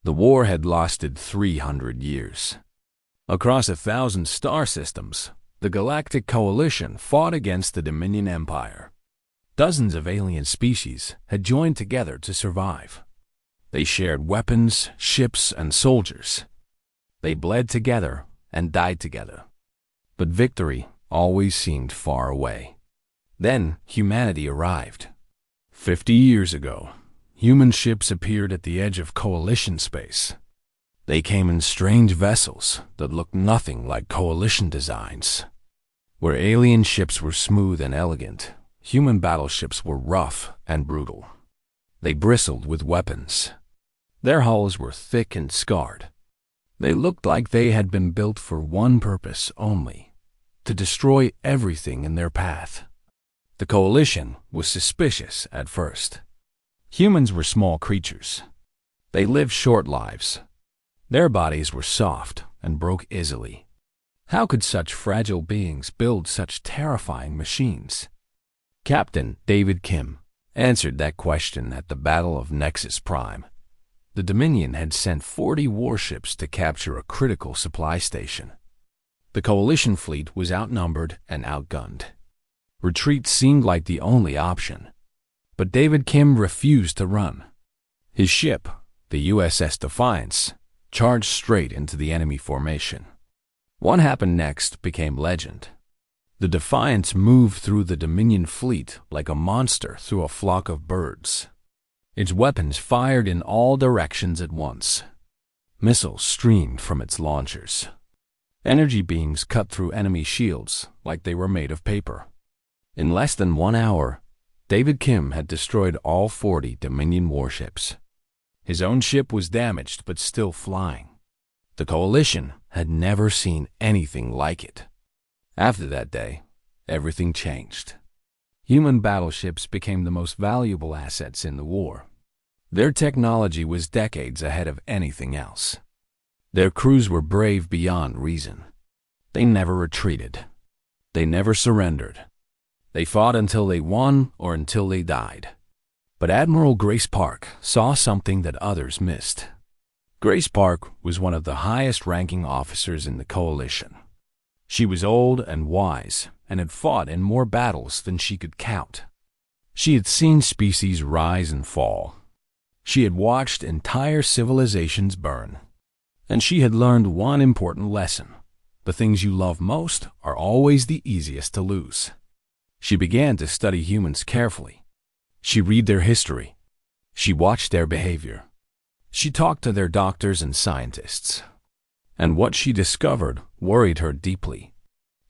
The war had lasted 300 years. Across 1,000 star systems, the Galactic Coalition fought against the Dominion Empire. Dozens of alien species had joined together to survive. They shared weapons, ships, and soldiers. They bled together and died together. But victory always seemed far away. Then humanity arrived. 50 years ago, human ships appeared at the edge of Coalition space. They came in strange vessels that looked nothing like Coalition designs. Where alien ships were smooth and elegant, human battleships were rough and brutal. They bristled with weapons. Their hulls were thick and scarred. They looked like they had been built for one purpose only: to destroy everything in their path. The Coalition was suspicious at first. Humans were small creatures. They lived short lives. Their bodies were soft and broke easily. How could such fragile beings build such terrifying machines? Captain David Kim answered that question at the Battle of Nexus Prime. The Dominion had sent 40 warships to capture a critical supply station. The Coalition fleet was outnumbered and outgunned. Retreat seemed like the only option. But David Kim refused to run. His ship, the USS Defiance, charged straight into the enemy formation. What happened next became legend. The Defiance moved through the Dominion fleet like a monster through a flock of birds. Its weapons fired in all directions at once. Missiles streamed from its launchers. Energy beams cut through enemy shields like they were made of paper. In less than 1 hour, David Kim had destroyed all 40 Dominion warships. His own ship was damaged but still flying. The Coalition had never seen anything like it. After that day, everything changed. Human battleships became the most valuable assets in the war. Their technology was decades ahead of anything else. Their crews were brave beyond reason. They never retreated. They never surrendered. They fought until they won or until they died. But Admiral Grace Park saw something that others missed. Grace Park was one of the highest-ranking officers in the Coalition. She was old and wise and had fought in more battles than she could count. She had seen species rise and fall. She had watched entire civilizations burn. And she had learned one important lesson: the things you love most are always the easiest to lose. She began to study humans carefully. She read their history. She watched their behavior. She talked to their doctors and scientists. And what she discovered worried her deeply.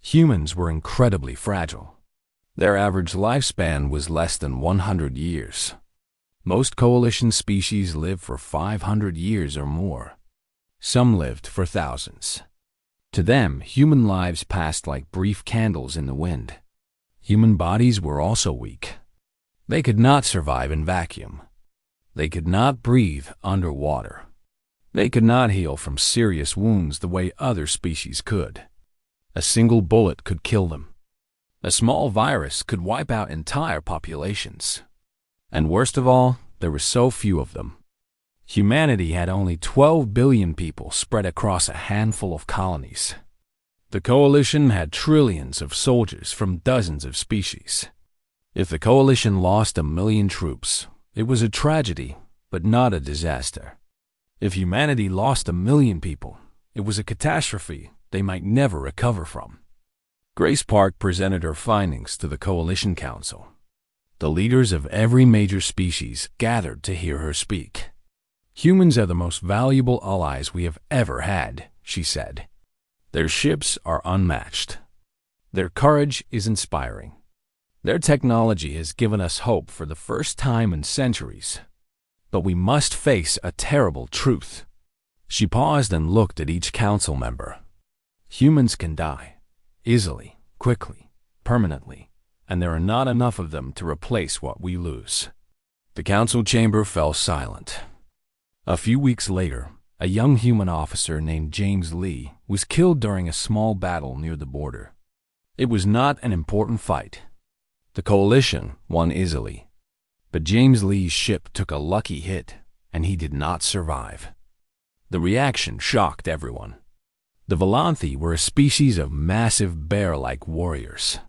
Humans were incredibly fragile. Their average lifespan was less than 100 years. Most Coalition species live for 500 years or more. Some lived for thousands. To them, human lives passed like brief candles in the wind. Human bodies were also weak. They could not survive in vacuum. They could not breathe underwater. They could not heal from serious wounds the way other species could. A single bullet could kill them. A small virus could wipe out entire populations. And worst of all, there were so few of them. Humanity had only 12 billion people spread across a handful of colonies. The Coalition had trillions of soldiers from dozens of species. If the Coalition lost 1 million troops, it was a tragedy, but not a disaster. If humanity lost 1 million people, it was a catastrophe they might never recover from. Grace Park presented her findings to the Coalition Council. The leaders of every major species gathered to hear her speak. "Humans are the most valuable allies we have ever had," she said. "Their ships are unmatched. Their courage is inspiring. Their technology has given us hope for the first time in centuries. But we must face a terrible truth." She paused and looked at each council member. "Humans can die, easily, quickly, permanently, and there are not enough of them to replace what we lose." The council chamber fell silent. A few weeks later, a young human officer named James Lee was killed during a small battle near the border. It was not an important fight. The Coalition won easily. But James Lee's ship took a lucky hit, and he did not survive. The reaction shocked everyone. The Volanthi were a species of massive bear-like warriors.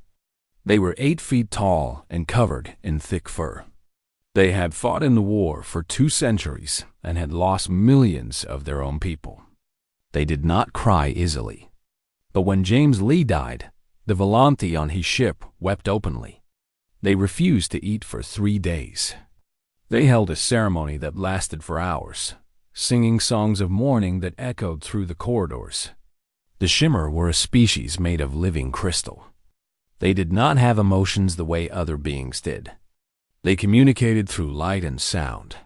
They were 8 feet tall and covered in thick fur. They had fought in the war for 2 centuries and had lost millions of their own people. They did not cry easily. But when James Lee died, the Volanthi on his ship wept openly. They refused to eat for 3 days. They held a ceremony that lasted for hours, singing songs of mourning that echoed through the corridors. The Shimmer were a species made of living crystal. They did not have emotions the way other beings did. They communicated through light and sound.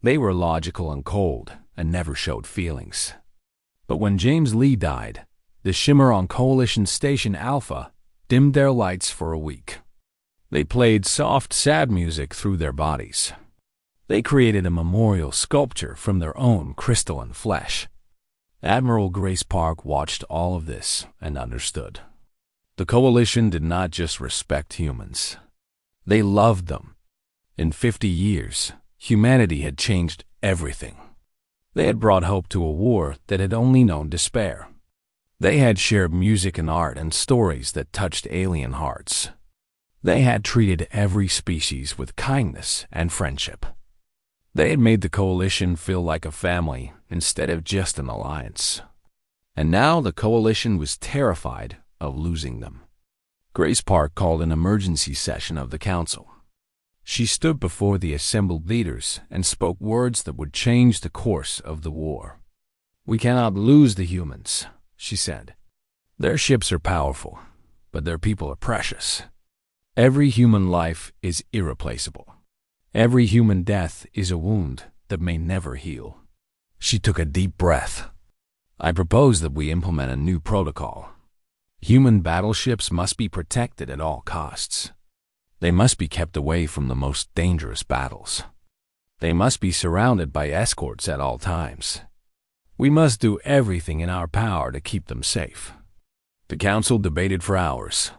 They were logical and cold and never showed feelings. But when James Lee died, the Shimmer on Coalition Station Alpha dimmed their lights for a week. They played soft, sad music through their bodies. They created a memorial sculpture from their own crystalline flesh. Admiral Grace Park watched all of this and understood. The Coalition did not just respect humans. They loved them. In 50 years, humanity had changed everything. They had brought hope to a war that had only known despair. They had shared music and art and stories that touched alien hearts. They had treated every species with kindness and friendship. They had made the Coalition feel like a family instead of just an alliance. And now the Coalition was terrified of losing them. Grace Park called an emergency session of the Council. She stood before the assembled leaders and spoke words that would change the course of the war. "We cannot lose the humans," she said. "Their ships are powerful, but their people are precious. Every human life is irreplaceable. Every human death is a wound that may never heal." She took a deep breath. "I propose that we implement a new protocol. Human battleships must be protected at all costs. They must be kept away from the most dangerous battles. They must be surrounded by escorts at all times. We must do everything in our power to keep them safe." The council debated for hours.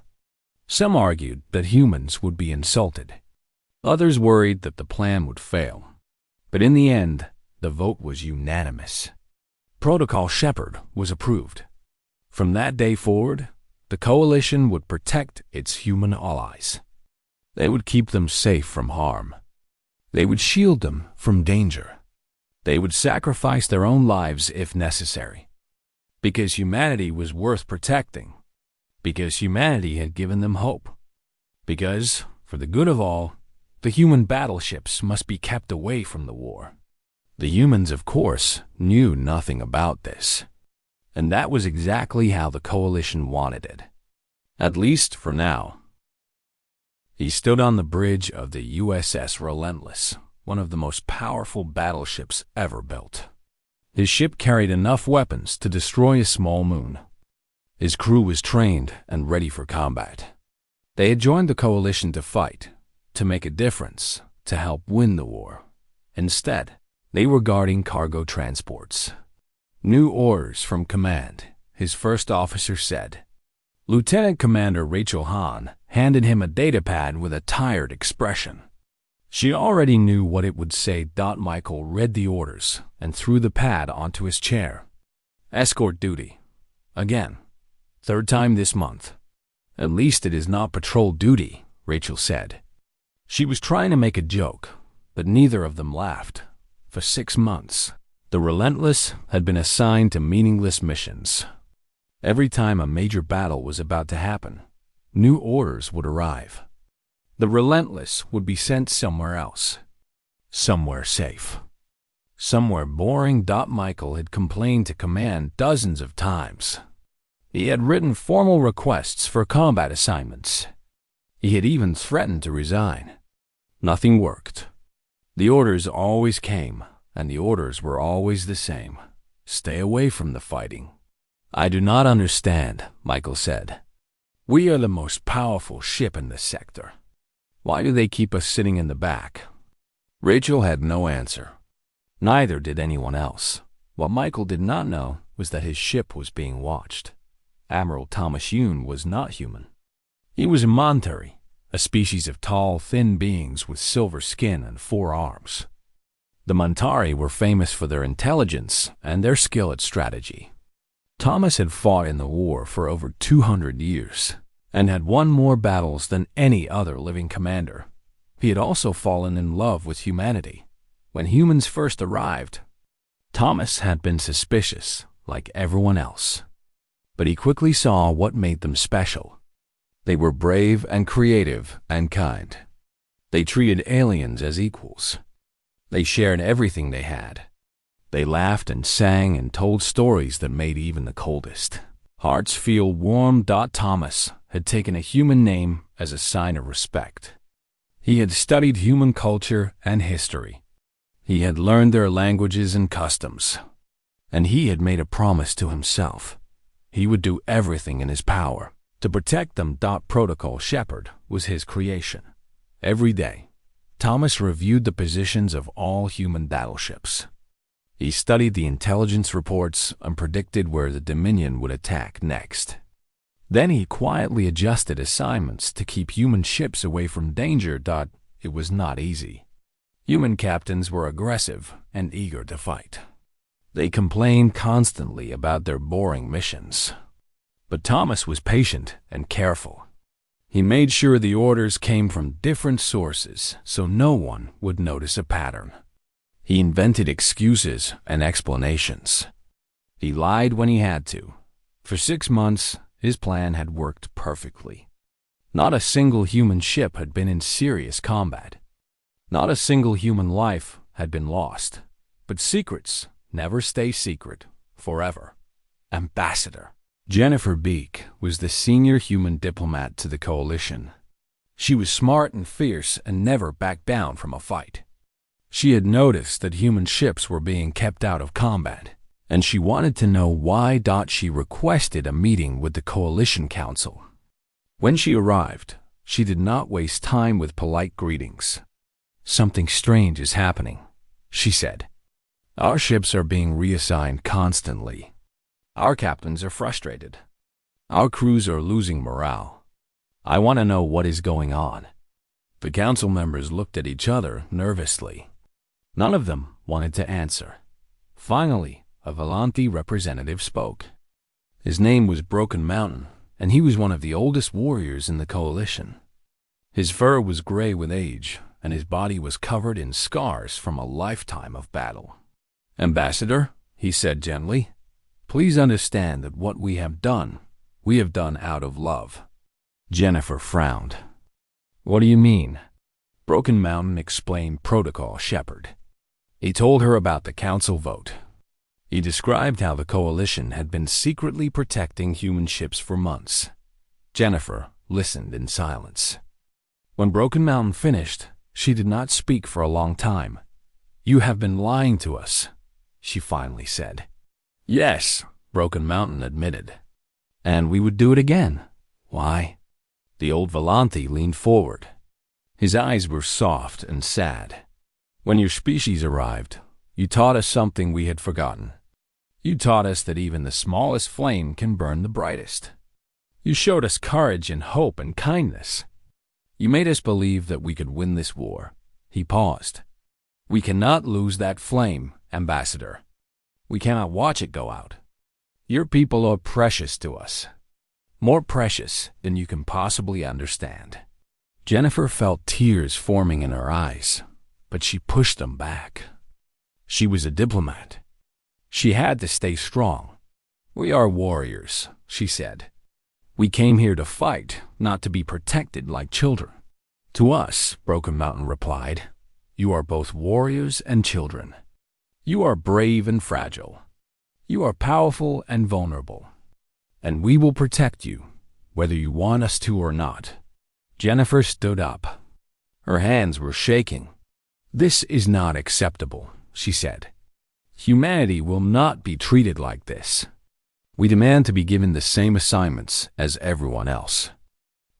Some argued that humans would be insulted. Others worried that the plan would fail. But in the end, the vote was unanimous. Protocol Shepherd was approved. From that day forward, the Coalition would protect its human allies. They would keep them safe from harm. They would shield them from danger. They would sacrifice their own lives if necessary. Because humanity was worth protecting. Because humanity had given them hope. Because, for the good of all, the human battleships must be kept away from the war. The humans, of course, knew nothing about this. And that was exactly how the Coalition wanted it. At least for now. He stood on the bridge of the USS Relentless, one of the most powerful battleships ever built. His ship carried enough weapons to destroy a small moon. His crew was trained and ready for combat. They had joined the Coalition to fight, to make a difference, to help win the war. Instead, they were guarding cargo transports. "New orders from command," his first officer said. Lieutenant Commander Rachel Hahn handed him a datapad with a tired expression. She already knew what it would say. Michael read the orders and threw the pad onto his chair. "Escort duty. Again. 3rd time this month." "At least it is not patrol duty," Rachel said. She was trying to make a joke, but neither of them laughed. For 6 months, the Relentless had been assigned to meaningless missions. Every time a major battle was about to happen, new orders would arrive. The Relentless would be sent somewhere else. Somewhere safe. Somewhere boring. Michael had complained to command dozens of times. He had written formal requests for combat assignments. He had even threatened to resign. Nothing worked. The orders always came, and the orders were always the same. "Stay away from the fighting." "I do not understand," Michael said. "We are the most powerful ship in this sector. Why do they keep us sitting in the back?" Rachel had no answer. Neither did anyone else. What Michael did not know was that his ship was being watched. Admiral Thomas Yoon was not human. He was a Montari, a species of tall, thin beings with silver skin and 4 arms. The Montari were famous for their intelligence and their skill at strategy. Thomas had fought in the war for over 200 years and had won more battles than any other living commander. He had also fallen in love with humanity. When humans first arrived, Thomas had been suspicious, like everyone else. But he quickly saw what made them special. They were brave and creative and kind. They treated aliens as equals. They shared everything they had. They laughed and sang and told stories that made even the coldest hearts feel warm. Thomas had taken a human name as a sign of respect. He had studied human culture and history. He had learned their languages and customs. And he had made a promise to himself. He would do everything in his power to protect them. Protocol Shepard was his creation. Every day, Thomas reviewed the positions of all human battleships. He studied the intelligence reports and predicted where the Dominion would attack next. Then he quietly adjusted assignments to keep human ships away from danger. It was not easy. Human captains were aggressive and eager to fight. They complained constantly about their boring missions. But Thomas was patient and careful. He made sure the orders came from different sources so no one would notice a pattern. He invented excuses and explanations. He lied when he had to. For 6 months, his plan had worked perfectly. Not a single human ship had been in serious combat. Not a single human life had been lost. But secrets never stay secret forever. Ambassador Jennifer Beek was the senior human diplomat to the coalition. She was smart and fierce and never backed down from a fight. She had noticed that human ships were being kept out of combat, and she wanted to know why. She requested a meeting with the Coalition Council. When she arrived, she did not waste time with polite greetings. "Something strange is happening," she said. "Our ships are being reassigned constantly. Our captains are frustrated. Our crews are losing morale. I want to know what is going on." The council members looked at each other nervously. None of them wanted to answer. Finally, a Volante representative spoke. His name was Broken Mountain, and he was one of the oldest warriors in the coalition. His fur was gray with age, and his body was covered in scars from a lifetime of battle. "Ambassador," he said gently, "please understand that what we have done out of love." Jennifer frowned. "What do you mean?" Broken Mountain explained Protocol Shepard. He told her about the council vote. He described how the coalition had been secretly protecting human ships for months. Jennifer listened in silence. When Broken Mountain finished, she did not speak for a long time. "You have been lying to us," she finally said. "Yes," Broken Mountain admitted. "And we would do it again. Why?" The old Volante leaned forward. His eyes were soft and sad. "When your species arrived, you taught us something we had forgotten. You taught us that even the smallest flame can burn the brightest. You showed us courage and hope and kindness. You made us believe that we could win this war." He paused. "We cannot lose that flame, Ambassador. We cannot watch it go out. Your people are precious to us. More precious than you can possibly understand." Jennifer felt tears forming in her eyes, but she pushed them back. She was a diplomat. She had to stay strong. "We are warriors," she said. "We came here to fight, not to be protected like children." "To us," Broken Mountain replied, "you are both warriors and children. You are brave and fragile. You are powerful and vulnerable. And we will protect you, whether you want us to or not." Jennifer stood up. Her hands were shaking. "This is not acceptable," she said. "Humanity will not be treated like this. We demand to be given the same assignments as everyone else.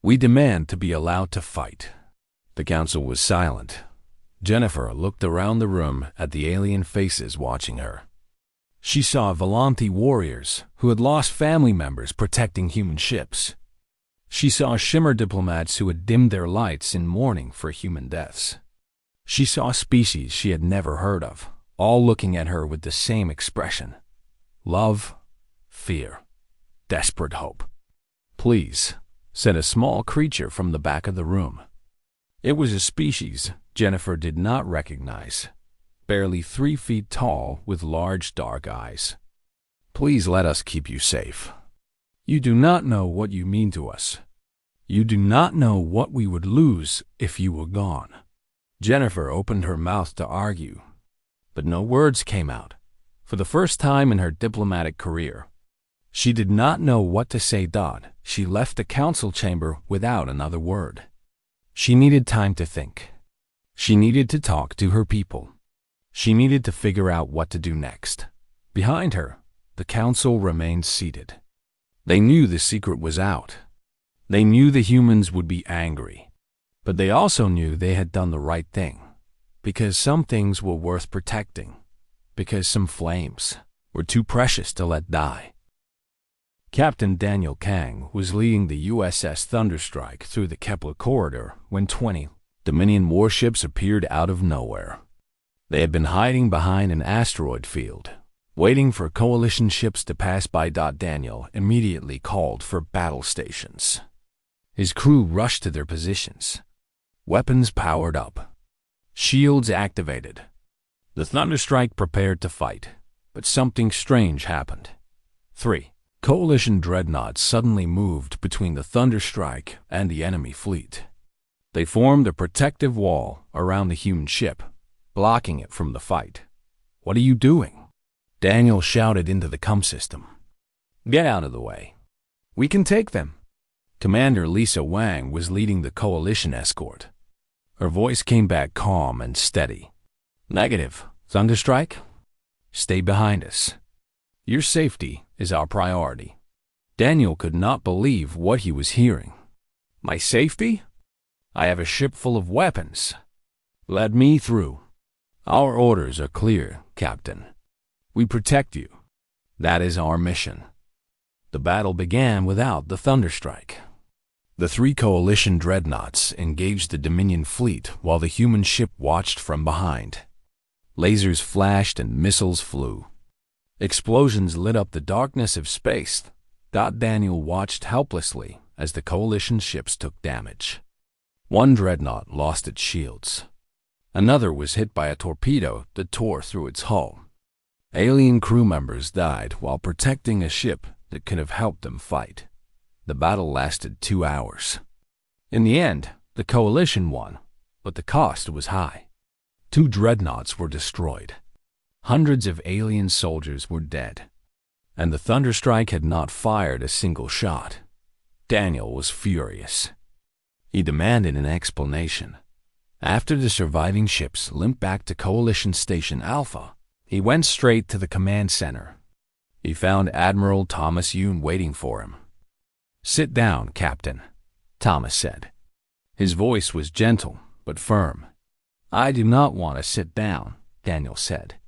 We demand to be allowed to fight." The council was silent. Jennifer looked around the room at the alien faces watching her. She saw Volante warriors who had lost family members protecting human ships. She saw Shimmer diplomats who had dimmed their lights in mourning for human deaths. She saw species she had never heard of, all looking at her with the same expression: love, fear, desperate hope. "Please," said a small creature from the back of the room. It was a species Jennifer did not recognize, barely 3 feet tall with large dark eyes. "Please let us keep you safe. You do not know what you mean to us. You do not know what we would lose if you were gone." Jennifer opened her mouth to argue, but no words came out. For the first time in her diplomatic career, she did not know what to say. She left the council chamber without another word. She needed time to think. She needed to talk to her people. She needed to figure out what to do next. Behind her, the council remained seated. They knew the secret was out. They knew the humans would be angry. But they also knew they had done the right thing, because some things were worth protecting, because some flames were too precious to let die. Captain Daniel Kang was leading the USS Thunderstrike through the Kepler corridor when 20 Dominion warships appeared out of nowhere. They had been hiding behind an asteroid field, waiting for coalition ships to pass by. Daniel immediately called for battle stations. His crew rushed to their positions. Weapons powered up. Shields activated. The Thunderstrike prepared to fight, but something strange happened. 3 Coalition dreadnoughts suddenly moved between the Thunderstrike and the enemy fleet. They formed a protective wall around the human ship, blocking it from the fight. "What are you doing?" Daniel shouted into the comm system. "Get out of the way. We can take them." Commander Lisa Wang was leading the coalition escort. Her voice came back calm and steady. "Negative. Thunderstrike, stay behind us. Your safety is our priority." Daniel could not believe what he was hearing. "My safety? I have a ship full of weapons. Let me through." "Our orders are clear, Captain. We protect you. That is our mission." The battle began without the Thunderstrike. The 3 coalition dreadnoughts engaged the Dominion fleet while the human ship watched from behind. Lasers flashed and missiles flew. Explosions lit up the darkness of space. Daniel watched helplessly as the coalition ships took damage. One dreadnought lost its shields. Another was hit by a torpedo that tore through its hull. Alien crew members died while protecting a ship that could have helped them fight. The battle lasted 2 hours. In the end, the coalition won, but the cost was high. 2 dreadnoughts were destroyed. Hundreds of alien soldiers were dead, and the Thunderstrike had not fired a single shot. Daniel was furious. He demanded an explanation. After the surviving ships limped back to Coalition Station Alpha, he went straight to the command center. He found Admiral Thomas Yoon waiting for him. "Sit down, Captain," Thomas said. His voice was gentle but firm. "I do not want to sit down," Daniel said.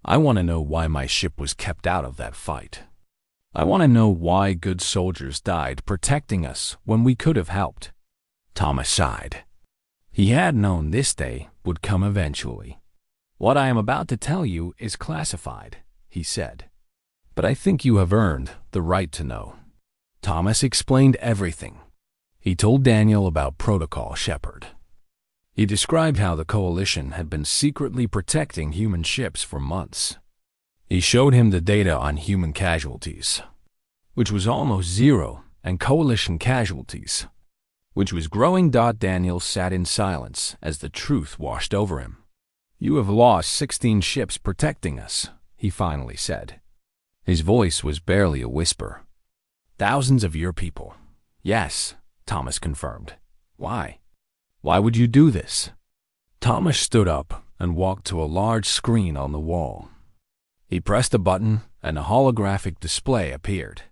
"I want to know why my ship was kept out of that fight. I want to know why good soldiers died protecting us when we could have helped." Thomas sighed. He had known this day would come eventually. "What I am about to tell you is classified," he said. "But I think you have earned the right to know." Thomas explained everything. He told Daniel about Protocol Shepard. He described how the coalition had been secretly protecting human ships for months. He showed him the data on human casualties, which was almost zero, and coalition casualties, which was growing. Daniel sat in silence as the truth washed over him. "You have lost 16 ships protecting us," he finally said. His voice was barely a whisper. "Thousands of your people." "Yes," Thomas confirmed. "Why? Why would you do this?" Thomas stood up and walked to a large screen on the wall. He pressed a button and a holographic display appeared.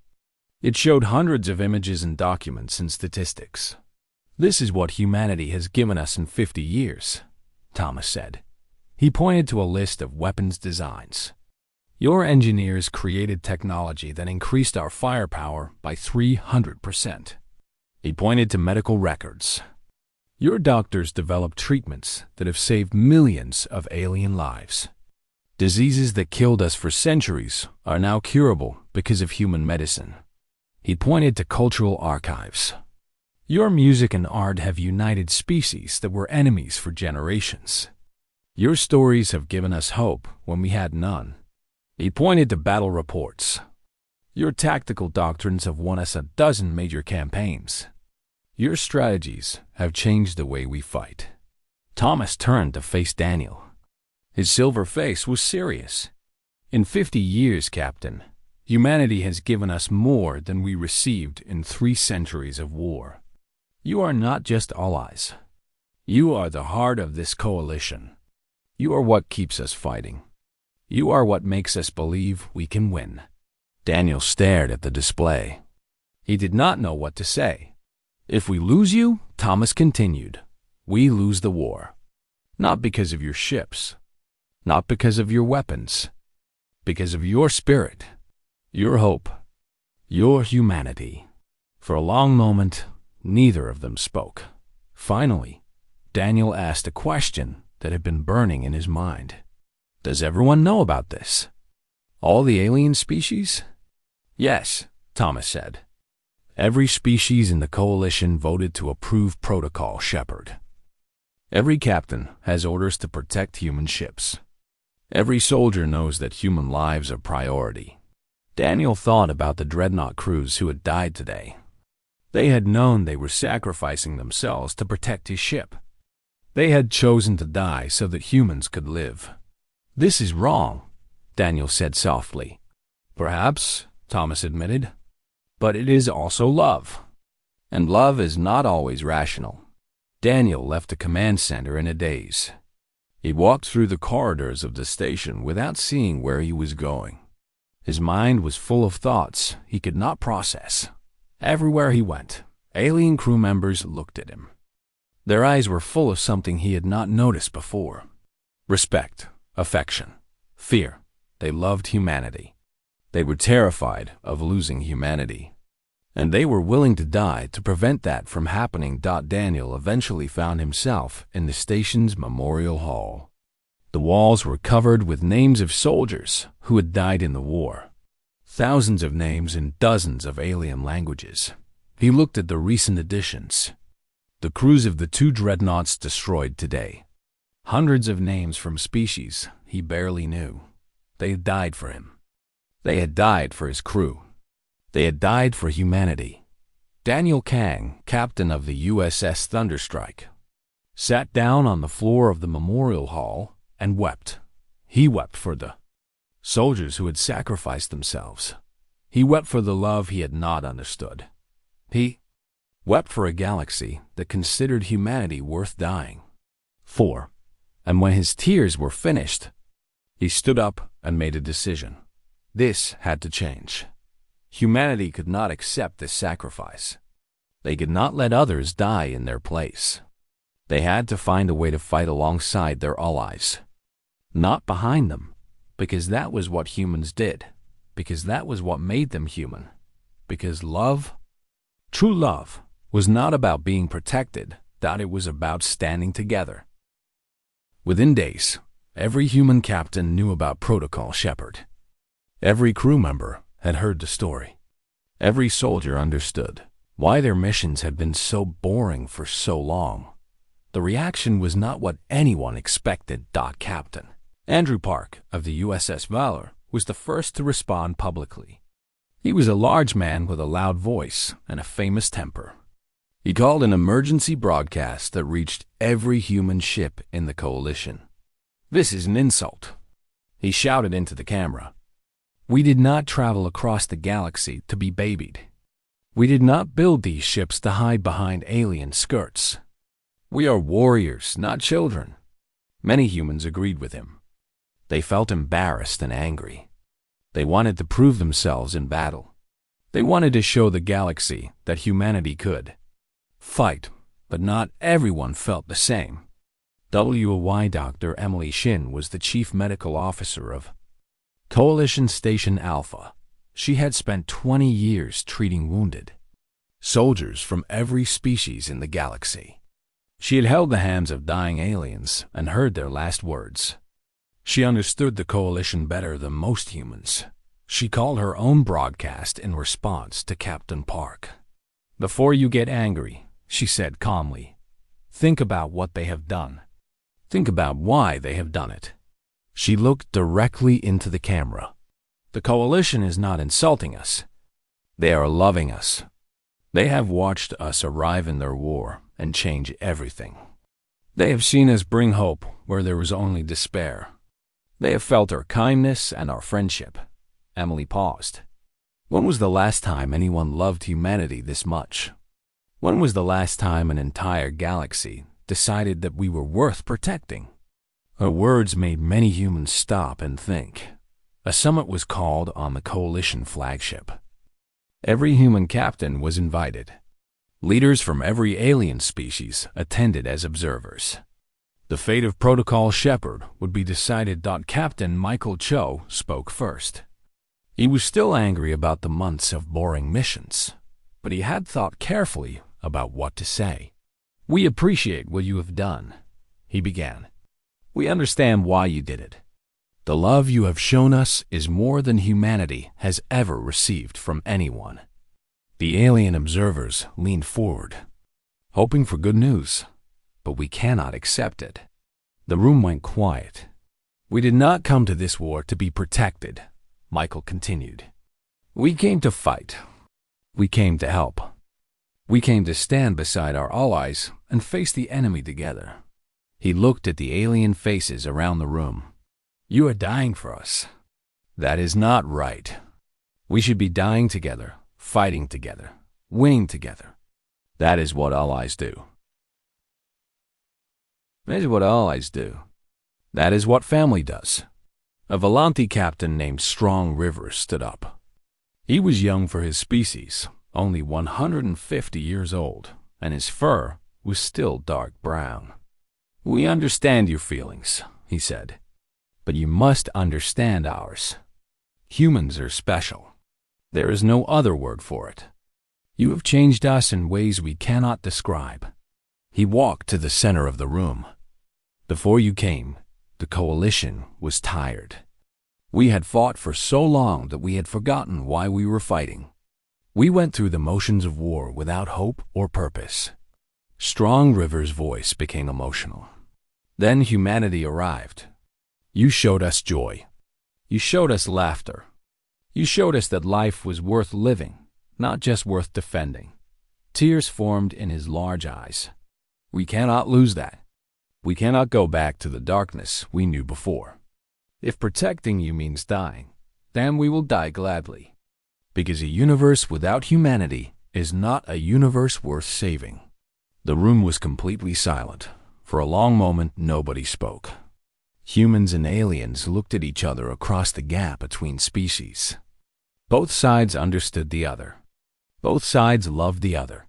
It showed hundreds of images and documents and statistics. "This is what humanity has given us in 50 years, Thomas said. He pointed to a list of weapons designs. "Your engineers created technology that increased our firepower by 300%. He pointed to medical records. Your doctors developed treatments that have saved millions of alien lives. Diseases that killed us for centuries are now curable because of human medicine. He pointed to cultural archives. Your music and art have united species that were enemies for generations. Your stories have given us hope when we had none. He pointed to battle reports. Your tactical doctrines have won us a dozen major campaigns. Your strategies have changed the way we fight. Thomas turned to face Daniel. His silver face was serious. In 50 years, Captain, humanity has given us more than we received in 3 centuries of war. You are not just allies. You are the heart of this coalition. You are what keeps us fighting. You are what makes us believe we can win. Daniel stared at the display. He did not know what to say. If we lose you, Thomas continued, we lose the war. Not because of your ships. Not because of your weapons. Because of your spirit. Your hope. Your humanity. For a long moment, neither of them spoke. Finally, Daniel asked a question that had been burning in his mind. Does everyone know about this? All the alien species? Yes, Thomas said. Every species in the coalition voted to approve Protocol Shepard. Every captain has orders to protect human ships. Every soldier knows that human lives are priority. Daniel thought about the dreadnought crews who had died today. They had known they were sacrificing themselves to protect his ship. They had chosen to die so that humans could live. This is wrong, Daniel said softly. Perhaps, Thomas admitted, but it is also love. And love is not always rational. Daniel left the command center in a daze. He walked through the corridors of the station without seeing where he was going. His mind was full of thoughts he could not process. Everywhere he went, alien crew members looked at him. Their eyes were full of something he had not noticed before. Respect, affection, fear. They loved humanity. They were terrified of losing humanity. And they were willing to die to prevent that from happening. Daniel eventually found himself in the station's memorial hall. The walls were covered with names of soldiers who had died in the war. Thousands of names in dozens of alien languages. He looked at the recent additions. The crews of the 2 dreadnoughts destroyed today. Hundreds of names from species he barely knew. They had died for him. They had died for his crew. They had died for humanity. Daniel Kang, captain of the USS Thunderstrike, sat down on the floor of the memorial hall and wept. He wept for the soldiers who had sacrificed themselves. He wept for the love he had not understood. He wept for a galaxy that considered humanity worth dying for. And when his tears were finished, he stood up and made a decision. This had to change. Humanity could not accept this sacrifice. They could not let others die in their place. They had to find a way to fight alongside their allies. Not behind them, because that was what humans did, because that was what made them human. Because love, true love, was not about being protected, that it was about standing together. Within days, every human captain knew about Protocol Shepard. Every crew member had heard the story. Every soldier understood why their missions had been so boring for so long. The reaction was not what anyone expected. Captain Andrew Park of the USS Valor was the first to respond publicly. He was a large man with a loud voice and a famous temper. He called an emergency broadcast that reached every human ship in the coalition. This is an insult, he shouted into the camera. We did not travel across the galaxy to be babied. We did not build these ships to hide behind alien skirts. We are warriors, not children. Many humans agreed with him. They felt embarrassed and angry. They wanted to prove themselves in battle. They wanted to show the galaxy that humanity could fight, but not everyone felt the same. HFY Dr. Emily Shin was the chief medical officer of Coalition Station Alpha. She had spent 20 years treating wounded soldiers from every species in the galaxy. She had held the hands of dying aliens and heard their last words. She understood the coalition better than most humans. She called her own broadcast in response to Captain Park. "Before you get angry," she said calmly, "think about what they have done. Think about why they have done it." She looked directly into the camera. "The coalition is not insulting us. They are loving us. They have watched us arrive in their war and change everything. They have seen us bring hope where there was only despair. They have felt our kindness and our friendship." Emily paused. When was the last time anyone loved humanity this much? When was the last time an entire galaxy decided that we were worth protecting? Her words made many humans stop and think. A summit was called on the coalition flagship. Every human captain was invited. Leaders from every alien species attended as observers. The fate of Protocol Shepard would be decided. Captain Michael Cho spoke first. He was still angry about the months of boring missions, but he had thought carefully about what to say. "We appreciate what you have done," he began. "We understand why you did it. The love you have shown us is more than humanity has ever received from anyone." The alien observers leaned forward, hoping for good news, but we cannot accept it. The room went quiet. "We did not come to this war to be protected," Michael continued. "We came to fight. We came to help. We came to stand beside our allies and face the enemy together." He looked at the alien faces around the room. "You are dying for us. That is not right. We should be dying together, fighting together, winning together. That is what allies do. That is what allies do. That is what family does." A Volante captain named Strong Rivers stood up. He was young for his species, only 150 years old, and his fur was still dark brown. "We understand your feelings," he said, "but you must understand ours. Humans are special. There is no other word for it. You have changed us in ways we cannot describe." He walked to the center of the room. "Before you came, the coalition was tired. We had fought for so long that we had forgotten why we were fighting. We went through the motions of war without hope or purpose." Strong River's voice became emotional. "Then humanity arrived. You showed us joy. You showed us laughter. You showed us that life was worth living, not just worth defending." Tears formed in his large eyes. "We cannot lose that. We cannot go back to the darkness we knew before. If protecting you means dying, then we will die gladly. Because a universe without humanity is not a universe worth saving." The room was completely silent. For a long moment, nobody spoke. Humans and aliens looked at each other across the gap between species. Both sides understood the other. Both sides loved the other.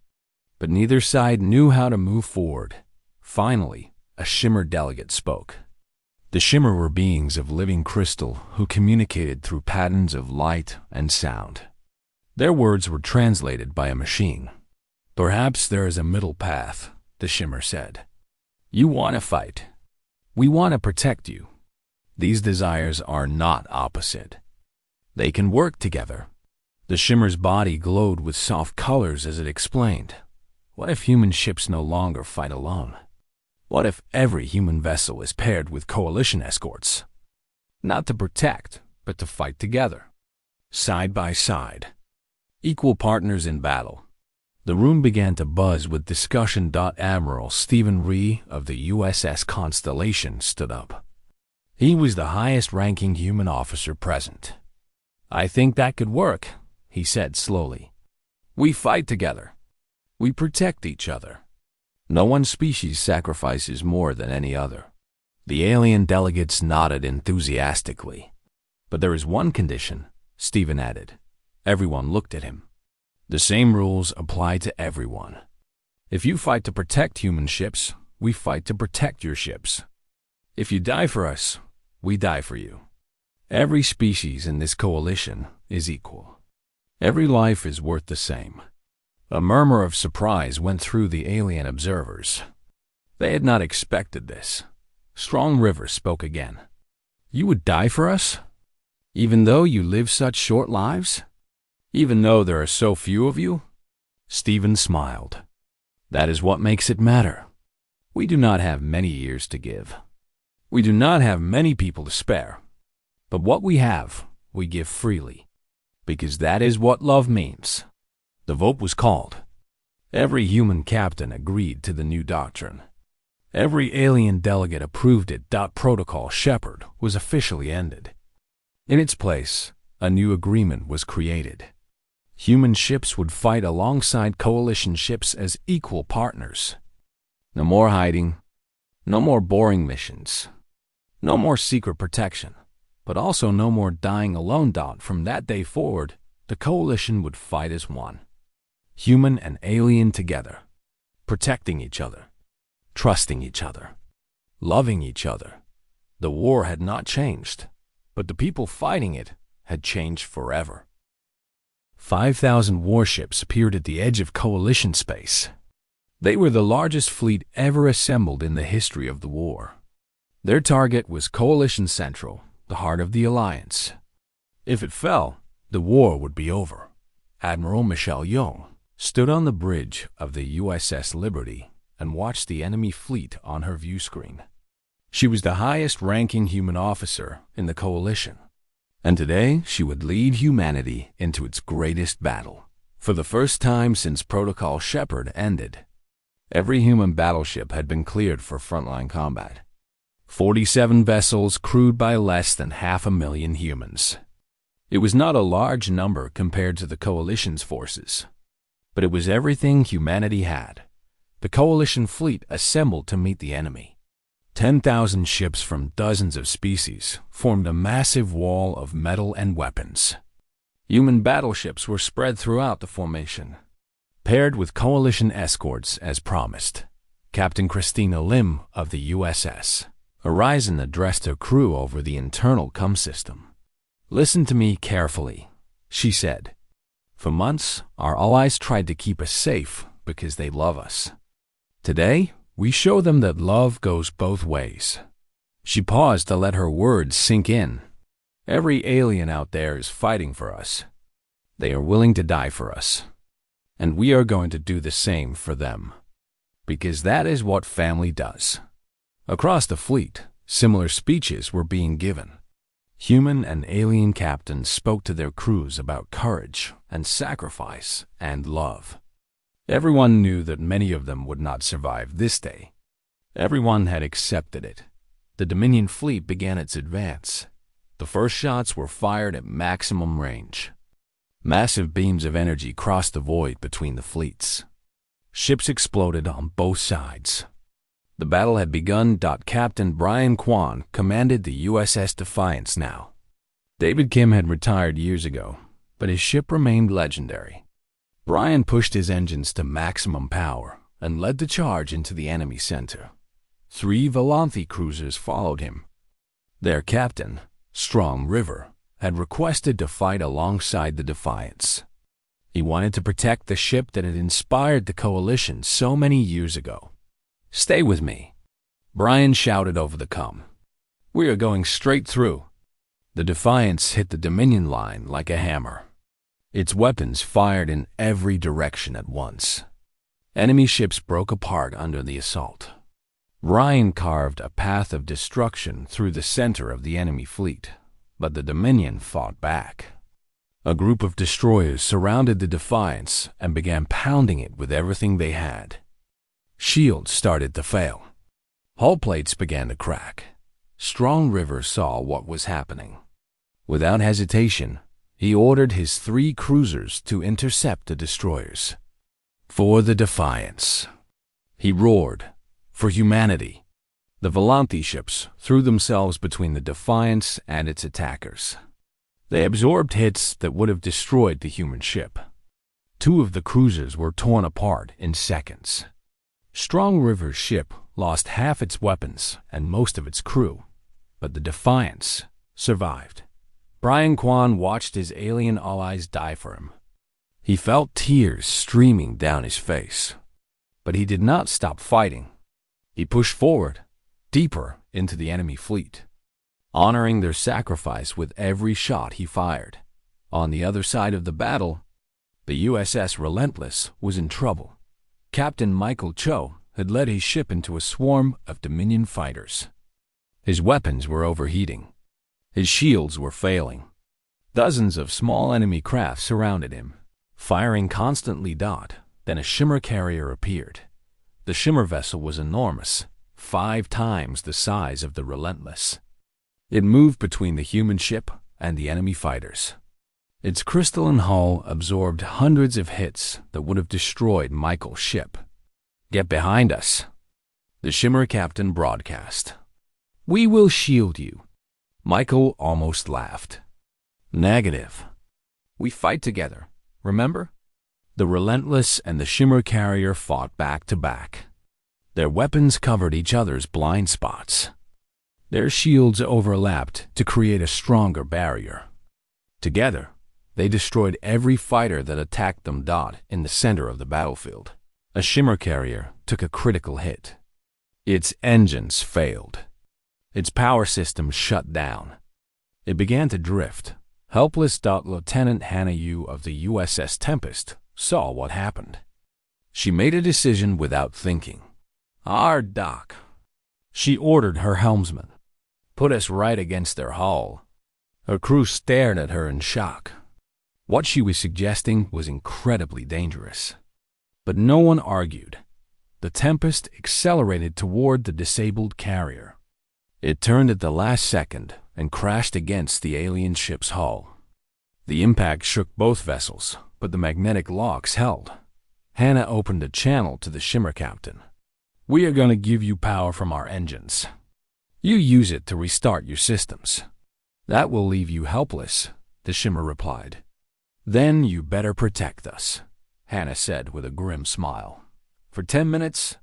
But neither side knew how to move forward. Finally, a Shimmer delegate spoke. The Shimmer were beings of living crystal who communicated through patterns of light and sound. Their words were translated by a machine. "Perhaps there is a middle path," the Shimmer said. "You want to fight. We want to protect you. These desires are not opposite. They can work together." The Shimmer's body glowed with soft colors as it explained. "What if human ships no longer fight alone? What if every human vessel is paired with coalition escorts? Not to protect, but to fight together. Side by side. Equal partners in battle." The room began to buzz with discussion. Admiral Stephen Rhee of the USS Constellation stood up. He was the highest-ranking human officer present. "I think that could work," he said slowly. "We fight together. We protect each other. No one species sacrifices more than any other." The alien delegates nodded enthusiastically. "But there is one condition," Stephen added. Everyone looked at him. "The same rules apply to everyone. If you fight to protect human ships, we fight to protect your ships. If you die for us, we die for you. Every species in this coalition is equal. Every life is worth the same." A murmur of surprise went through the alien observers. They had not expected this. Strong River spoke again. You would die for us? Even though you live such short lives? Even though there are so few of you? Stephen smiled. That is what makes it matter. We do not have many years to give. We do not have many people to spare. But what we have, we give freely. Because that is what love means. The vote was called. Every human captain agreed to the new doctrine. Every alien delegate approved it. Protocol Shepard was officially ended. In its place, a new agreement was created. Human ships would fight alongside coalition ships as equal partners. No more hiding, no more boring missions, no more secret protection, but also no more dying alone. From that day forward, the coalition would fight as one. Human and alien together, protecting each other, trusting each other, loving each other. The war had not changed, but the people fighting it had changed forever. 5,000 warships appeared at the edge of coalition space. They were the largest fleet ever assembled in the history of the war. Their target was Coalition Central, the heart of the Alliance. If it fell, the war would be over. Admiral Michelle Yeoh stood on the bridge of the USS Liberty and watched the enemy fleet on her view screen. She was the highest-ranking human officer in the coalition, and today she would lead humanity into its greatest battle. For the first time since Protocol Shepard ended, every human battleship had been cleared for frontline combat. 47 vessels crewed by less than 500,000 humans. It was not a large number compared to the Coalition's forces, but it was everything humanity had. The Coalition fleet assembled to meet the enemy. 10,000 ships from dozens of species formed a massive wall of metal and weapons. Human battleships were spread throughout the formation, paired with Coalition escorts as promised. Captain Christina Lim of the USS Horizon addressed her crew over the internal comm system. "Listen to me carefully," she said. "For months, our allies tried to keep us safe because they love us. Today, we show them that love goes both ways." She paused to let her words sink in. Every alien out there is fighting for us. They are willing to die for us. And we are going to do the same for them. Because that is what family does. Across the fleet, similar speeches were being given. Human and alien captains spoke to their crews about courage and sacrifice and love. Everyone knew that many of them would not survive this day. Everyone had accepted it. The Dominion fleet began its advance. The first shots were fired at maximum range. Massive beams of energy crossed the void between the fleets. Ships exploded on both sides. The battle had begun. Captain Brian Kwan commanded the USS Defiance now. David Kim had retired years ago, but his ship remained legendary. Brian pushed his engines to maximum power and led the charge into the enemy center. 3 Volanthi cruisers followed him. Their captain, Strong River, had requested to fight alongside the Defiance. He wanted to protect the ship that had inspired the Coalition so many years ago. "Stay with me," Brian shouted over the comm. "We are going straight through." The Defiance hit the Dominion line like a hammer. Its weapons fired in every direction at once. Enemy ships broke apart under the assault. Brian carved a path of destruction through the center of the enemy fleet, but the Dominion fought back. A group of destroyers surrounded the Defiance and began pounding it with everything they had. Shields started to fail. Hull plates began to crack. Strong River saw what was happening. Without hesitation, he ordered his 3 cruisers to intercept the destroyers. "For the Defiance," he roared. "For humanity." The Volanthi ships threw themselves between the Defiance and its attackers. They absorbed hits that would have destroyed the human ship. 2 of the cruisers were torn apart in seconds. Strong River's ship lost half its weapons and most of its crew, but the Defiance survived. Brian Kwan watched his alien allies die for him. He felt tears streaming down his face, but he did not stop fighting. He pushed forward, deeper into the enemy fleet, honoring their sacrifice with every shot he fired. On the other side of the battle, the USS Relentless was in trouble. Captain Michael Cho had led his ship into a swarm of Dominion fighters. His weapons were overheating. His shields were failing. Dozens of small enemy craft surrounded him, firing constantly. Then a shimmer carrier appeared. The shimmer vessel was enormous, 5 times the size of the Relentless. It moved between the human ship and the enemy fighters. Its crystalline hull absorbed hundreds of hits that would have destroyed Michael's ship. "Get behind us," the shimmer captain broadcast. "We will shield you." Michael almost laughed. "Negative. We fight together, remember?" The Relentless and the shimmer carrier fought back to back. Their weapons covered each other's blind spots. Their shields overlapped to create a stronger barrier. Together, they destroyed every fighter that attacked them. In the center of the battlefield, a shimmer carrier took a critical hit. Its engines failed. Its power system shut down. It began to drift. Helpless. Lieutenant Hannah Yu of the USS Tempest saw what happened. She made a decision without thinking. "Our dock," she ordered her helmsman. "Put us right against their hull." Her crew stared at her in shock. What she was suggesting was incredibly dangerous. But no one argued. The Tempest accelerated toward the disabled carrier. It turned at the last second and crashed against the alien ship's hull. The impact shook both vessels, but the magnetic locks held. Hannah opened a channel to the shimmer captain. "We are going to give you power from our engines. You use it to restart your systems. That will leave you helpless," the shimmer replied. "Then you better protect us," Hannah said with a grim smile. For 10 minutes,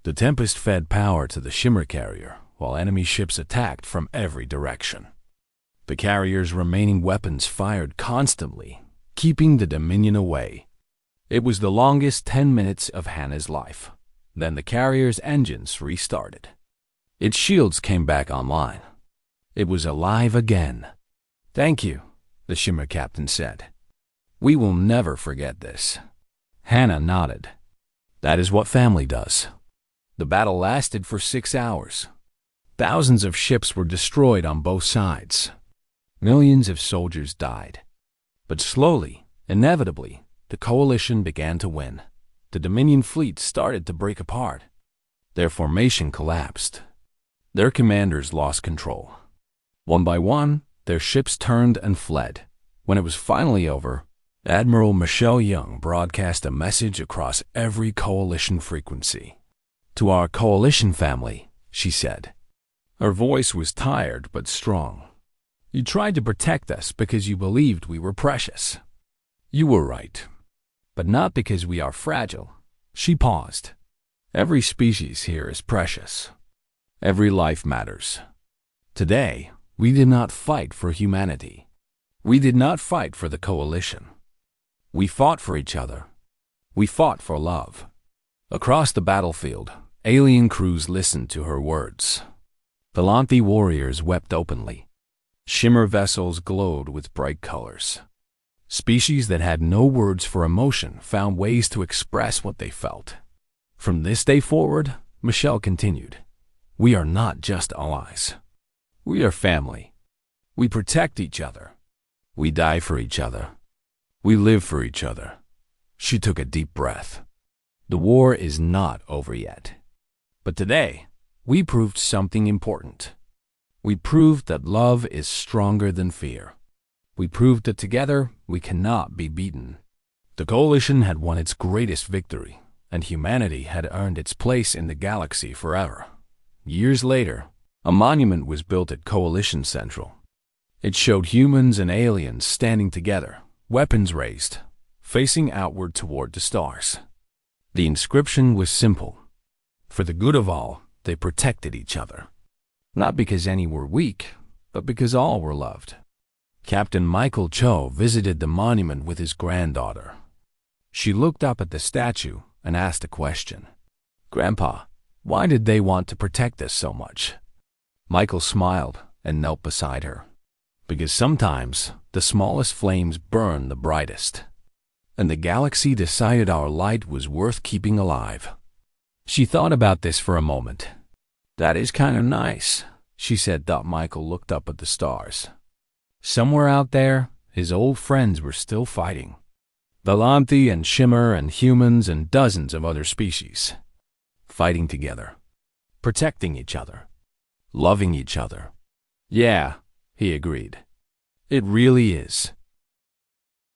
the Tempest fed power to the shimmer carrier while enemy ships attacked from every direction. The carrier's remaining weapons fired constantly, keeping the Dominion away. It was the longest 10 minutes of Hannah's life. Then the carrier's engines restarted. Its shields came back online. It was alive again. "Thank you," the shimmer captain said. "We will never forget this." Hannah nodded. "That is what family does." The battle lasted for 6 hours. Thousands of ships were destroyed on both sides. Millions of soldiers died. But slowly, inevitably, the coalition began to win. The Dominion fleet started to break apart. Their formation collapsed. Their commanders lost control. One by one, their ships turned and fled. When it was finally over, Admiral Michelle Young broadcast a message across every coalition frequency. "To our coalition family," she said. Her voice was tired but strong. "You tried to protect us because you believed we were precious. You were right. But not because we are fragile." She paused. "Every species here is precious. Every life matters. Today, we did not fight for humanity. We did not fight for the coalition. We fought for each other. We fought for love." Across the battlefield, alien crews listened to her words. Palanthi warriors wept openly. Shimmer vessels glowed with bright colors. Species that had no words for emotion found ways to express what they felt. From this day forward, Michelle continued, "We are not just allies. We are family. We protect each other. We die for each other. We live for each other." She took a deep breath. The war is not over yet. But today, we proved something important. We proved that love is stronger than fear. We proved that together we cannot be beaten. The coalition had won its greatest victory, and humanity had earned its place in the galaxy forever. Years later, a monument was built at Coalition Central. It showed humans and aliens standing together, weapons raised, facing outward toward the stars. The inscription was simple. For the good of all, they protected each other. Not because any were weak, but because all were loved. Captain Michael Cho visited the monument with his granddaughter. She looked up at the statue and asked a question. "Grandpa, Why did they want to protect us so much? Michael smiled and knelt beside her. Because sometimes the smallest flames burn the brightest, and the galaxy decided our light was worth keeping alive. She thought about this for a moment. That is kind of nice, she said. Michael looked up at the stars. Somewhere out there, his old friends were still fighting. Volanthi and Shimmer and humans and dozens of other species. Fighting together. Protecting each other. Loving each other. Yeah, he agreed. It really is.